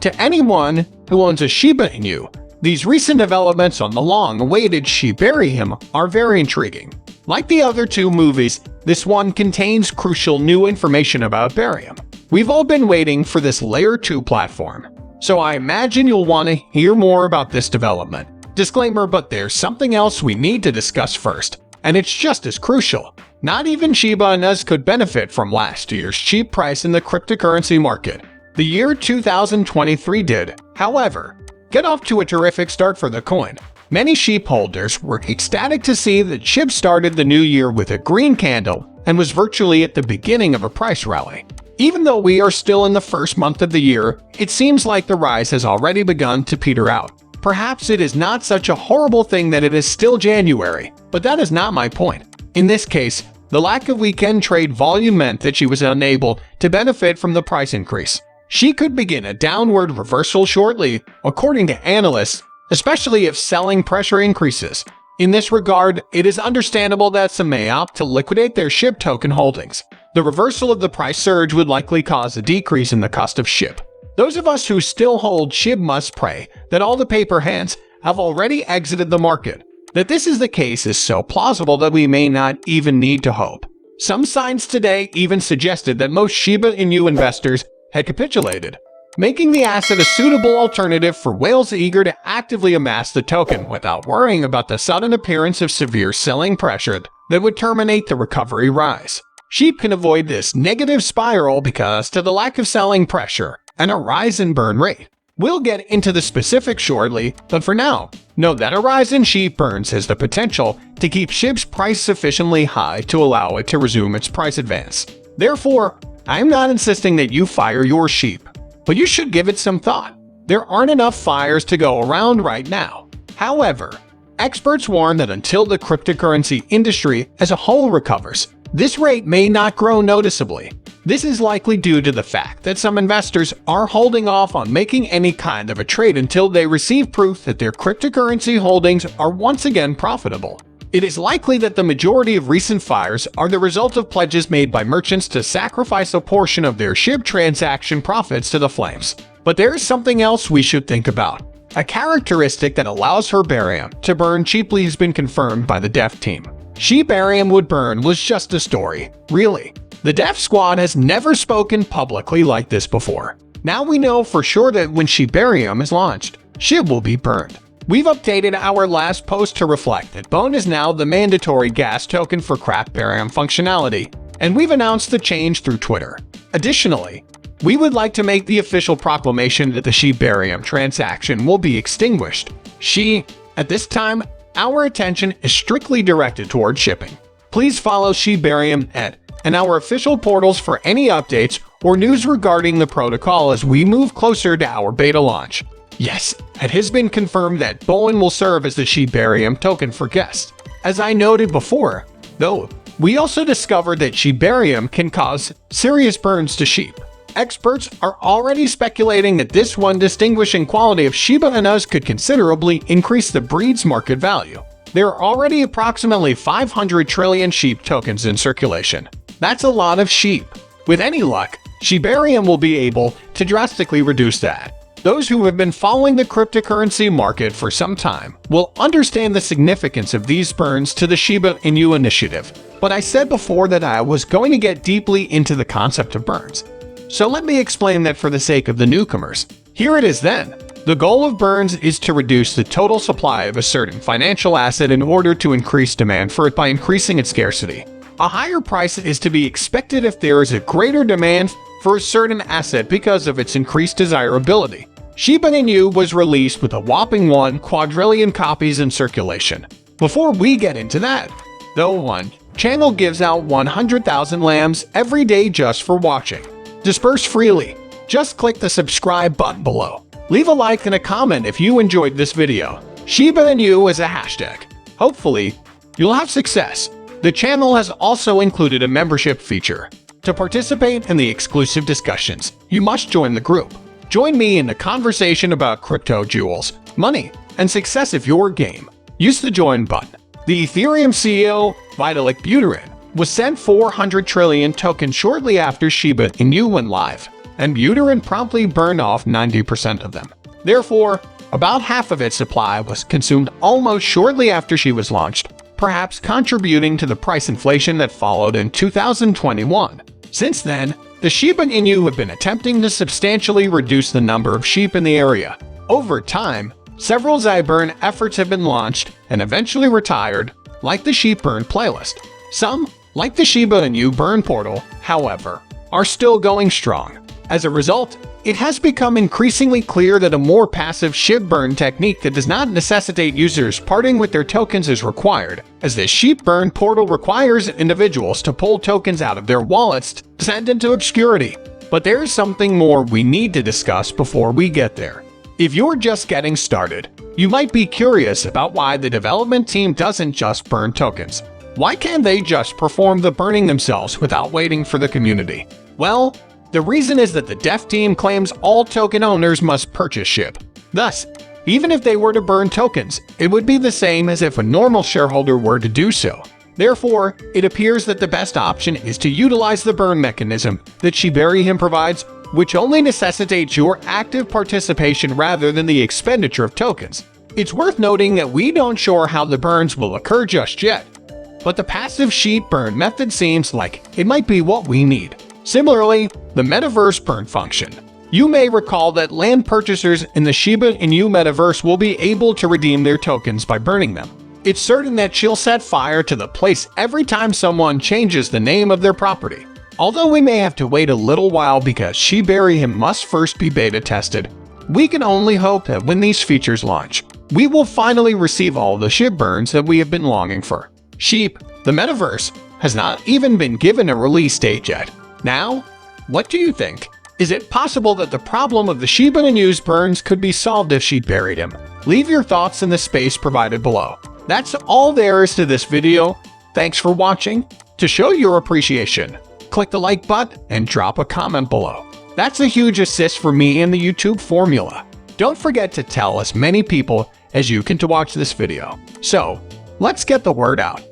To anyone who owns a Shiba Inu, these recent developments on the long-awaited Shibarium are very intriguing. Like the other two movies, this one contains crucial new information about barium. We've all been waiting for this Layer 2 platform, so I imagine you'll want to hear more about this development. Disclaimer, but there's something else we need to discuss first, and it's just as crucial. Not even Shiba Inu could benefit from last year's cheap price in the cryptocurrency market. The year 2023 did, however, get off to a terrific start for the coin. Many SHIB holders were ecstatic to see that SHIB started the new year with a green candle and was virtually at the beginning of a price rally. Even though we are still in the first month of the year, it seems like the rise has already begun to peter out. Perhaps it is not such a horrible thing that it is still January, but that is not my point. In this case, the lack of weekend trade volume meant that she was unable to benefit from the price increase. She could begin a downward reversal shortly, according to analysts, especially if selling pressure increases. In this regard, it is understandable that some may opt to liquidate their SHIB token holdings. The reversal of the price surge would likely cause a decrease in the cost of SHIB. Those of us who still hold SHIB must pray that all the paper hands have already exited the market. That this is the case is so plausible that we may not even need to hope. Some signs today even suggested that most Shiba Inu investors had capitulated, making the asset a suitable alternative for whales eager to actively amass the token without worrying about the sudden appearance of severe selling pressure that would terminate the recovery rise. SHIB can avoid this negative spiral because of the lack of selling pressure and a rise in burn rate. We'll get into the specifics shortly, but for now, note that a rise in SHIB burns has the potential to keep SHIB's price sufficiently high to allow it to resume its price advance. Therefore, I'm not insisting that you fire your SHIB, but you should give it some thought. There aren't enough fires to go around right now. However, experts warn that until the cryptocurrency industry as a whole recovers, this rate may not grow noticeably. This is likely due to the fact that some investors are holding off on making any kind of a trade until they receive proof that their cryptocurrency holdings are once again profitable. It is likely that the majority of recent fires are the result of pledges made by merchants to sacrifice a portion of their SHIB transaction profits to the flames. But there is something else we should think about. A characteristic that allows Shibarium to burn cheaply has been confirmed by the dev team. Shibarium would burn was just a story, really. The dev squad has never spoken publicly like this before. Now we know for sure that when Shibarium is launched, SHIB will be burned. We've updated our last post to reflect that BONE is now the mandatory gas token for craft barium functionality, and we've announced the change through Twitter. Additionally, we would like to make the official proclamation that the Shibarium transaction will be extinguished. At this time, our attention is strictly directed toward shipping. Please follow Shibarium and our official portals for any updates or news regarding the protocol as we move closer to our beta launch. Yes, it has been confirmed that BONE will serve as the Shibarium token for guests. As I noted before, though, we also discovered that Shibarium can cause serious burns to SHIB. Experts are already speculating that this one distinguishing quality of Shiba Inu could considerably increase the breed's market value. There are already approximately 500 trillion SHIB tokens in circulation. That's a lot of SHIB. With any luck, Shibarium will be able to drastically reduce that. Those who have been following the cryptocurrency market for some time will understand the significance of these burns to the Shiba Inu initiative. But I said before that I was going to get deeply into the concept of burns. So let me explain that for the sake of the newcomers. Here it is then. The goal of burns is to reduce the total supply of a certain financial asset in order to increase demand for it by increasing its scarcity. A higher price is to be expected if there is a greater demand for a certain asset because of its increased desirability. Shiba Inu was released with a whopping 1 quadrillion copies in circulation. Before we get into that, though, one channel gives out 100,000 lambs every day just for watching. Disperse freely. Just click the subscribe button below. Leave a like and a comment if you enjoyed this video. Shiba Inu is a hashtag. Hopefully, you'll have success. The channel has also included a membership feature. To participate in the exclusive discussions, you must join the group. Join me in the conversation about crypto jewels, money, and success of your game. Use the join button. The Ethereum CEO, Vitalik Buterin, was sent 400 trillion tokens shortly after Shiba Inu went live. and Buterin promptly burned off 90% of them. Therefore, about half of its supply was consumed almost shortly after she was launched, perhaps contributing to the price inflation that followed in 2021. Since then, the Shiba Inu have been attempting to substantially reduce the number of sheep in the area. Over time, several Zyburn efforts have been launched and eventually retired, like the Sheep Burn playlist. Some, like the Shiba Inu Burn portal, however, are still going strong. As a result, it has become increasingly clear that a more passive Shib Burn technique that does not necessitate users parting with their tokens is required, as the Sheep Burn portal requires individuals to pull tokens out of their wallets to descend into obscurity. But there is something more we need to discuss before we get there. If you're just getting started, you might be curious about why the development team doesn't just burn tokens. Why can't they just perform the burning themselves without waiting for the community? Well, the reason is that the dev team claims all token owners must purchase SHIB. Thus, even if they were to burn tokens, it would be the same as if a normal shareholder were to do so. Therefore, it appears that the best option is to utilize the burn mechanism that Shibarium provides, which only necessitates your active participation rather than the expenditure of tokens. It's worth noting that we don't sure how the burns will occur just yet, but the passive sheep burn method seems like it might be what we need. Similarly, the metaverse burn function. You may recall that land purchasers in the Shiba Inu metaverse will be able to redeem their tokens by burning them. It's certain that she'll set fire to the place every time someone changes the name of their property. Although we may have to wait a little while because Shibarium must first be beta tested, we can only hope that when these features launch, we will finally receive all the Shib burns that we have been longing for. Sheep, the metaverse, has not even been given a release date yet. Now, what do you think? Is it possible that the problem of the Shiba Inu's burns could be solved if she buried him? Leave your thoughts in the space provided below. That's all there is to this video. Thanks for watching. To show your appreciation, click the like button and drop a comment below. That's a huge assist for me in the YouTube formula. Don't forget to tell as many people as you can to watch this video. So, let's get the word out.